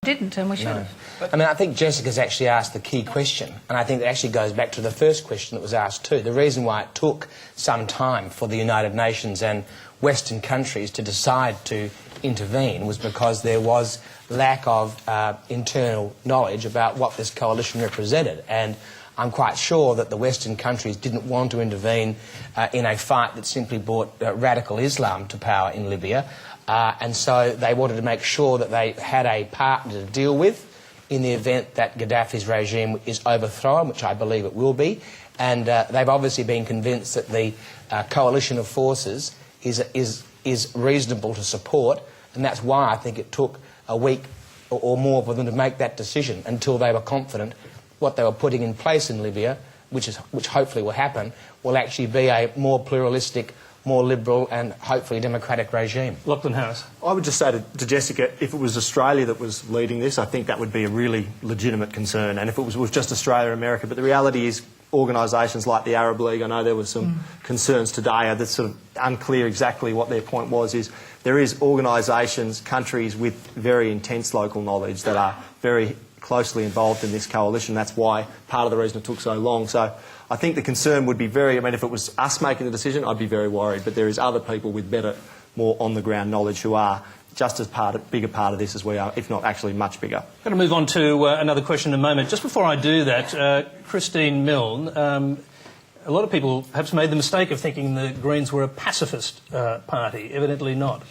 Didn't, and we should have. I mean, I think Jessica's actually asked the key question, and I think it actually goes back to the first question that was asked too. The reason why it took some time for the United Nations and Western countries to decide to intervene was because there was lack of internal knowledge about what this coalition represented. And I'm quite sure that the Western countries didn't want to intervene in a fight that simply brought radical Islam to power in Libya. And so they wanted to make sure that they had a partner to deal with in the event that Gaddafi's regime is overthrown, which I believe it will be. And they've obviously been convinced that the coalition of forces is reasonable to support, and that's why I think it took a week or more for them to make that decision until they were confident what they were putting in place in Libya, which hopefully will happen, will actually be a more pluralistic, more liberal and hopefully democratic regime. Lachlan Harris. I would just say to Jessica, if it was Australia that was leading this, I think that would be a really legitimate concern, and if it was just Australia and America. But the reality is organisations like the Arab League, I know there were some concerns today that's sort of unclear exactly what their point was, is there is organisations, countries with very intense local knowledge that are very closely involved in this coalition. That's why part of the reason it took so long. So I think the concern would be if it was us making the decision, I'd be very worried. But there is other people with better, more on-the-ground knowledge who are just as bigger part of this as we are, if not actually much bigger. I'm going to move on to another question in a moment. Just before I do that, Christine Milne, a lot of people perhaps made the mistake of thinking the Greens were a pacifist party. Evidently not.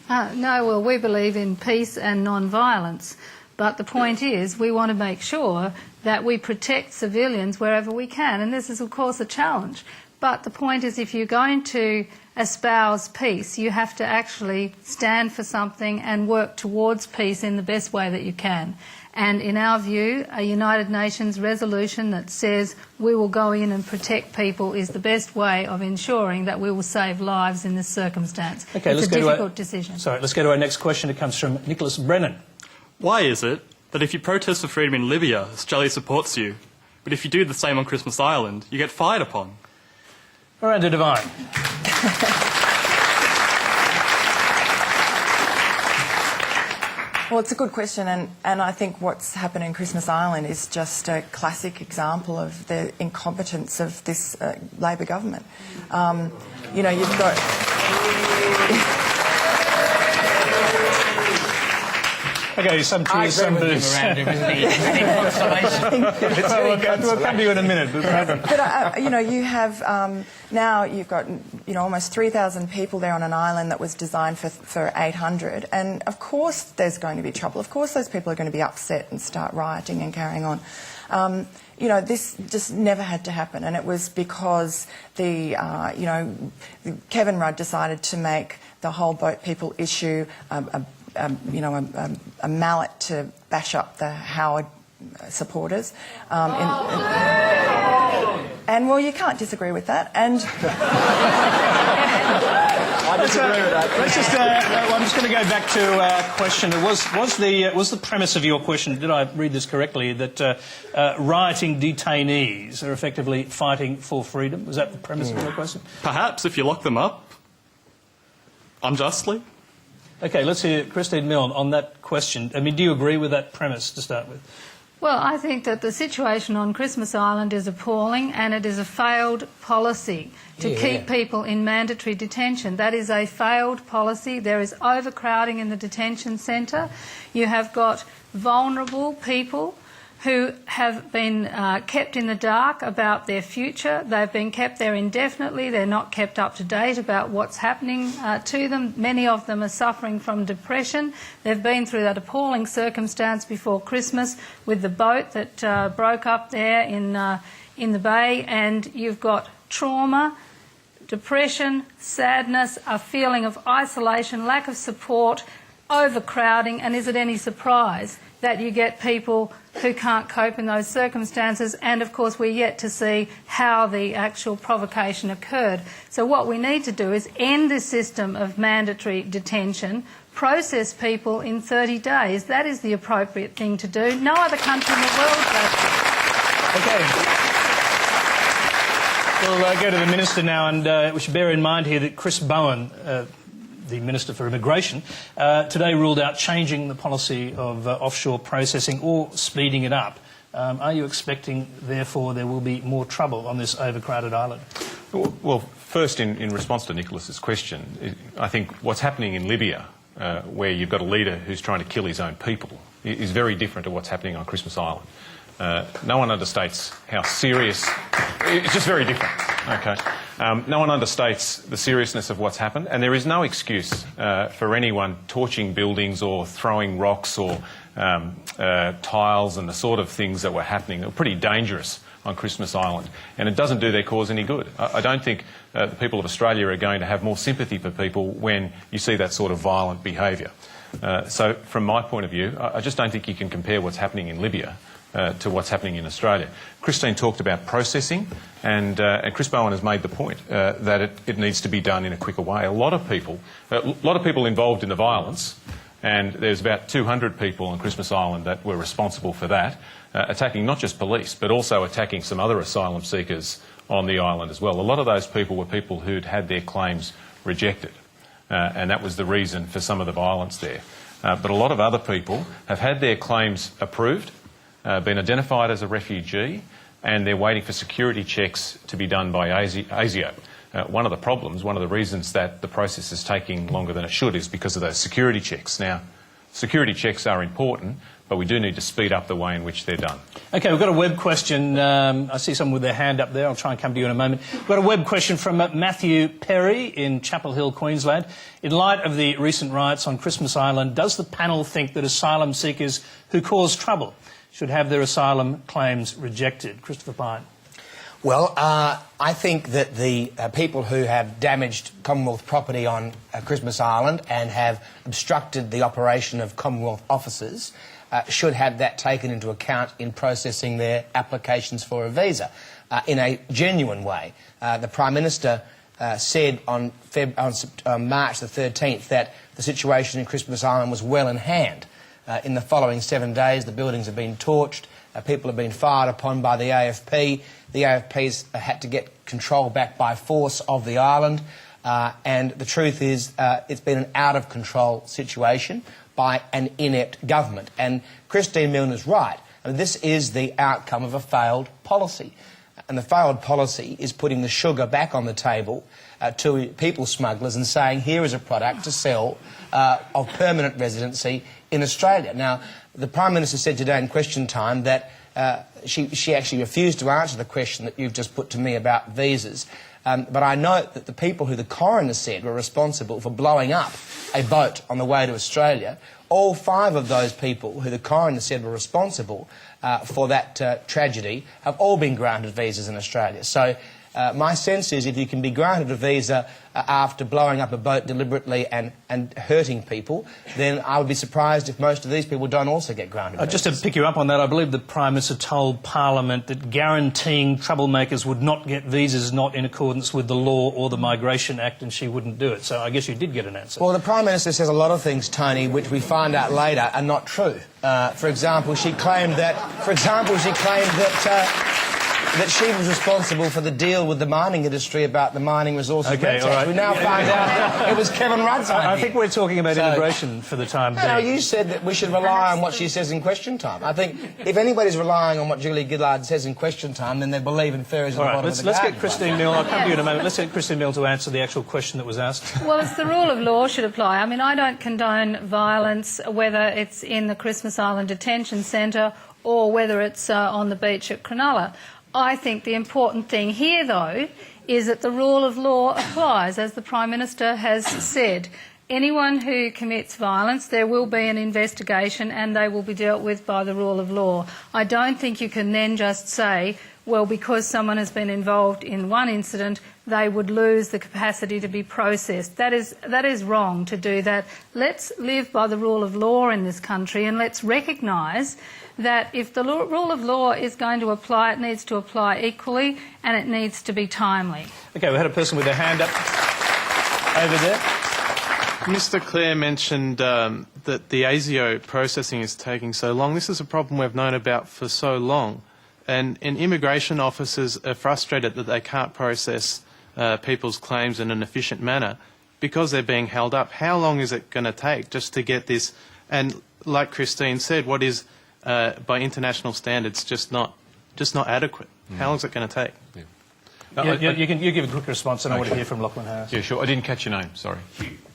No, well, we believe in peace and non-violence. But the point is, we want to make sure that we protect civilians wherever we can, and this is, of course, a challenge. But the point is, if you're going to espouse peace, you have to actually stand for something and work towards peace in the best way that you can. And in our view, a United Nations resolution that says we will go in and protect people is the best way of ensuring that we will save lives in this circumstance. Okay, it's a difficult decision. Sorry, let's go to our next question. It comes from Nicholas Brennan. Why is it that if you protest for freedom in Libya, Australia supports you, but if you do the same on Christmas Island, you get fired upon? Miranda Devine. Well, it's a good question, and I think what's happened in Christmas Island is just a classic example of the incompetence of this Labor government. You know, you've got... Okay, some tears, some boos. We'll come to you in a minute. But you know, you have now you've got almost 3,000 people there on an island that was designed for 800, and of course there's going to be trouble. Of course, those people are going to be upset and start rioting and carrying on. You know, this just never had to happen, and it was because the Kevin Rudd decided to make the whole boat people issue a mallet to bash up the Howard supporters. And, well, you can't disagree with that. And I disagree with that. Let's just, I'm just going to go back to a question. Was the premise of your question, did I read this correctly, that rioting detainees are effectively fighting for freedom? Was that the premise of your question? Perhaps, if you lock them up unjustly. Okay, let's hear Christine Milne on that question. I mean, do you agree with that premise to start with? Well, I think that the situation on Christmas Island is appalling, and it is a failed policy to keep people in mandatory detention. That is a failed policy. There is overcrowding in the detention centre. You have got vulnerable people who have been kept in the dark about their future. They've been kept there indefinitely. They're not kept up to date about what's happening to them. Many of them are suffering from depression. They've been through that appalling circumstance before Christmas with the boat that broke up there in the bay, and you've got trauma, depression, sadness, a feeling of isolation, lack of support, overcrowding, and is it any surprise that you get people who can't cope in those circumstances? And of course we're yet to see how the actual provocation occurred. So what we need to do is end this system of mandatory detention, process people in 30 days. That is the appropriate thing to do. No other country in the world does it. Okay. We'll go to the Minister now, and we should bear in mind here that Chris Bowen the Minister for Immigration, today ruled out changing the policy of offshore processing or speeding it up. Are you expecting, therefore, there will be more trouble on this overcrowded island? Well, first, in response to Nicholas's question, I think what's happening in Libya, where you've got a leader who's trying to kill his own people, is very different to what's happening on Christmas Island. No one understates how serious... It's just very different, okay? No one understates the seriousness of what's happened, and there is no excuse for anyone torching buildings or throwing rocks or tiles and the sort of things that were happening. They were pretty dangerous on Christmas Island, and it doesn't do their cause any good. I don't think the people of Australia are going to have more sympathy for people when you see that sort of violent behaviour. So from my point of view, I just don't think you can compare what's happening in Libya to what's happening in Australia. Christine talked about processing, and Chris Bowen has made the point that it needs to be done in a quicker way. A lot of people involved in the violence, and there's about 200 people on Christmas Island that were responsible for that, attacking not just police, but also attacking some other asylum seekers on the island as well. A lot of those people were people who'd had their claims rejected, and that was the reason for some of the violence there. But a lot of other people have had their claims approved, been identified as a refugee, and they're waiting for security checks to be done by ASIO. One of the problems, one of the reasons that the process is taking longer than it should is because of those security checks. Now, security checks are important, but we do need to speed up the way in which they're done. OK, we've got a web question. I see someone with their hand up there. I'll try and come to you in a moment. We've got a web question from Matthew Perry in Chapel Hill, Queensland. In light of the recent riots on Christmas Island, does the panel think that asylum seekers who cause trouble should have their asylum claims rejected? Christopher Pyne. Well, I think that the people who have damaged Commonwealth property on Christmas Island and have obstructed the operation of Commonwealth officers should have that taken into account in processing their applications for a visa in a genuine way. The Prime Minister said on March the 13th that the situation in Christmas Island was well in hand. In the following 7 days, the buildings have been torched, people have been fired upon by the AFP. The AFP's had to get control back by force of the island, and the truth is it's been an out-of-control situation by an inept government. And Christine Milne is right. I mean, this is the outcome of a failed policy. And the failed policy is putting the sugar back on the table to people smugglers and saying, here is a product to sell of permanent residency in Australia. Now, the Prime Minister said today in question time that she actually refused to answer the question that you've just put to me about visas. But I note that the people who the coroner said were responsible for blowing up a boat on the way to Australia, all 5 of those people who the coroner said were responsible for that tragedy have all been granted visas in Australia. So my sense is if you can be granted a visa after blowing up a boat deliberately and hurting people, then I would be surprised if most of these people don't also get granted visas. Just to pick you up on that, I believe the Prime Minister told Parliament that guaranteeing troublemakers would not get visas not in accordance with the law or the Migration Act, and she wouldn't do it. So I guess you did get an answer. Well, the Prime Minister says a lot of things, Tony, which we find out later are not true. For example, she claimed that she was responsible for the deal with the mining industry about the mining resources. Okay, all right. We now find out it was Kevin Rudd's idea. I think we're talking about immigration for the time being. No, you said that we should rely on what she says in question time. I think if anybody's relying on what Julie Gillard says in question time, then they believe in fairies at the bottom of the let's garden. get Christine Milne. I'll come to you in a moment. Let's get Christine Milne to answer the actual question that was asked. Well, it's the rule of law should apply. I mean, I don't condone violence, whether it's in the Christmas Island Detention Centre or whether it's on the beach at Cronulla. I think the important thing here, though, is that the rule of law applies, as the Prime Minister has said. Anyone who commits violence, there will be an investigation and they will be dealt with by the rule of law. I don't think you can then just say, well, because someone has been involved in one incident, they would lose the capacity to be processed. That is wrong to do that. Let's live by the rule of law in this country, and let's recognise that if the rule of law is going to apply, it needs to apply equally and it needs to be timely. OK, we had a person with their hand up over there. Mr Clare mentioned that the ASIO processing is taking so long. This is a problem we've known about for so long. And immigration officers are frustrated that they can't process people's claims in an efficient manner. because they're being held up. How long is it going to take just to get this? And like Christine said, what is by international standards just not adequate? How long is it going to take? Yeah. You give a quick response, and I want to hear from Lachlan Harris. Yeah, sure. I didn't catch your name, sorry.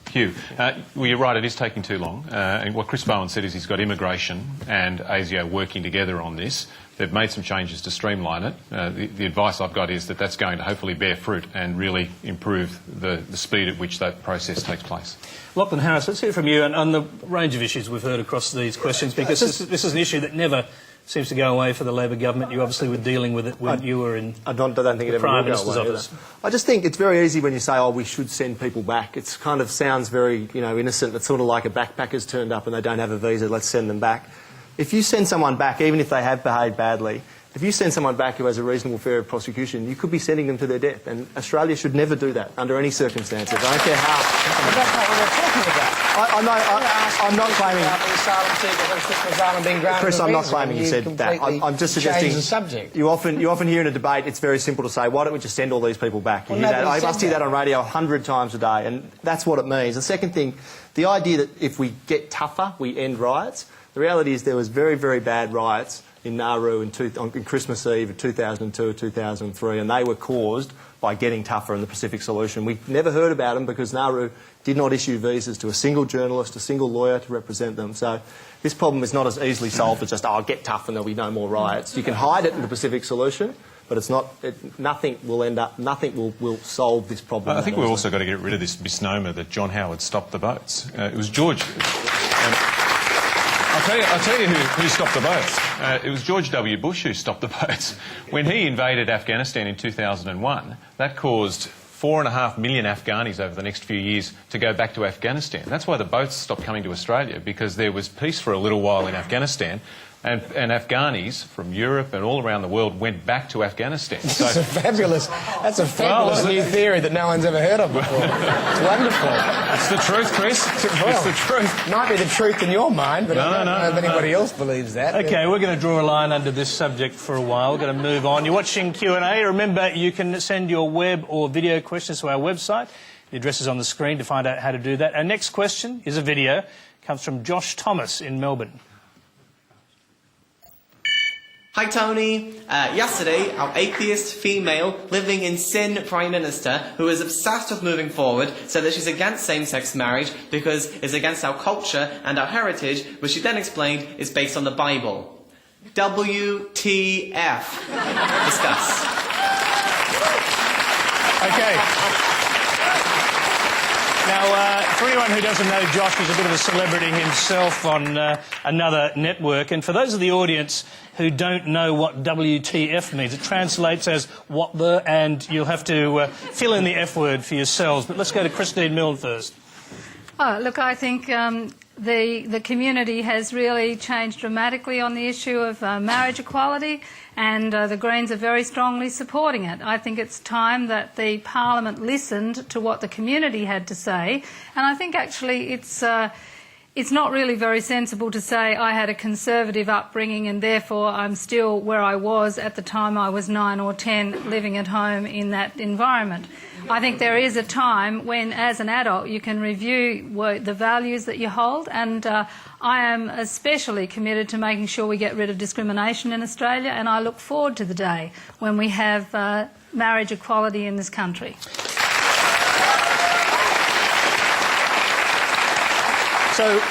Hugh. Well, you're right, it is taking too long. And what Chris Bowen said is he's got immigration and ASIO working together on this. They've made some changes to streamline it. The advice I've got is that that's going to hopefully bear fruit and really improve the speed at which that process takes place. Lachlan Harris, let's hear from you on the range of issues we've heard across these questions, because this is an issue that never seems to go away for the Labor government. You obviously were dealing with it when you were in I don't think it ever Prime will go Minister's away office. either. I just think it's very easy when you say, oh, we should send people back. It kind of sounds very, innocent. It's sort of like a backpacker's turned up and they don't have a visa, let's send them back. If you send someone back, even if they have behaved badly, if you send someone back who has a reasonable fear of prosecution, you could be sending them to their death. And Australia should never do that under any circumstances. I don't care how. But that's not what we're talking about. I'm not claiming... asylum seekers on Christmas Island being granted Chris, a I'm not visa, claiming you said that. completely I'm just suggesting... changed the subject. You often hear in a debate, it's very simple to say, why don't we just send all these people back? You Well, hear that. nobody I said must hear that. that on radio 100 times a day, and that's what it means. The second thing, the idea that if we get tougher, we end riots. The reality is there was very, very bad riots in Nauru on Christmas Eve of 2002 or 2003, and they were caused by getting tougher in the Pacific Solution. We never heard about them because Nauru did not issue visas to a single journalist, a single lawyer to represent them. So this problem is not as easily solved as just, get tough and there'll be no more riots. You can hide it in the Pacific Solution, but it's not. Nothing will solve this problem. I think we've also got to get rid of this misnomer that John Howard stopped the boats. It was George... I'll tell you who stopped the boats. It was George W. Bush who stopped the boats. When he invaded Afghanistan in 2001, that caused 4.5 million Afghanis over the next few years to go back to Afghanistan. That's why the boats stopped coming to Australia, because there was peace for a little while in Afghanistan, and Afghanis from Europe and all around the world went back to Afghanistan. That's a fabulous new theory that no one's ever heard of before. It's wonderful. It's the truth, Chris. It's the truth. Might be the truth in your mind, but I don't know if anybody else believes that. Okay, we're going to draw a line under this subject for a while. We're going to move on. You're watching Q&A. Remember, you can send your web or video questions to our website. The address is on the screen to find out how to do that. Our next question is a video. It comes from Josh Thomas in Melbourne. Hi Tony. Yesterday, our atheist female living in Sin Prime Minister, who is obsessed with moving forward, said that she's against same-sex marriage because it's against our culture and our heritage, which she then explained is based on the Bible. WTF. Discuss. Okay. Now, for anyone who doesn't know, Josh is a bit of a celebrity himself on another network. And for those of the audience who don't know what WTF means, it translates as what the, and you'll have to fill in the F word for yourselves. But let's go to Christine Milne first. Oh, look, I think the community has really changed dramatically on the issue of marriage equality, and the Greens are very strongly supporting it. I think it's time that the Parliament listened to what the community had to say, and I think actually it's not really very sensible to say I had a conservative upbringing and therefore I'm still where I was at the time I was 9 or 10 living at home in that environment. I think there is a time when, as an adult, you can review the values that you hold, and I am especially committed to making sure we get rid of discrimination in Australia, and I look forward to the day when we have marriage equality in this country. So,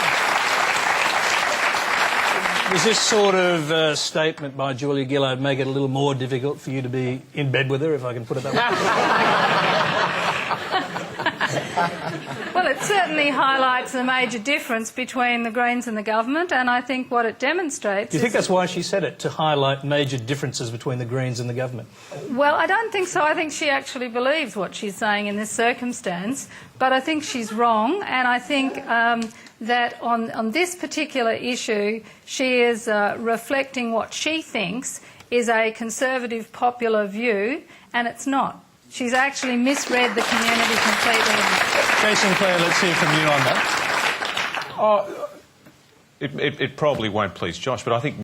does this sort of statement by Julia Gillard make it a little more difficult for you to be in bed with her, if I can put it that way? Well, it certainly highlights the major difference between the Greens and the government, and I think what it demonstrates Do you think that's why she said it, to highlight major differences between the Greens and the government? Well, I don't think so. I think she actually believes what she's saying in this circumstance, but I think she's wrong, and I think that on this particular issue, she is reflecting what she thinks is a conservative popular view, and it's not. She's actually misread the community completely. Jason Clare, let's hear from you on that. It probably won't please Josh, but I think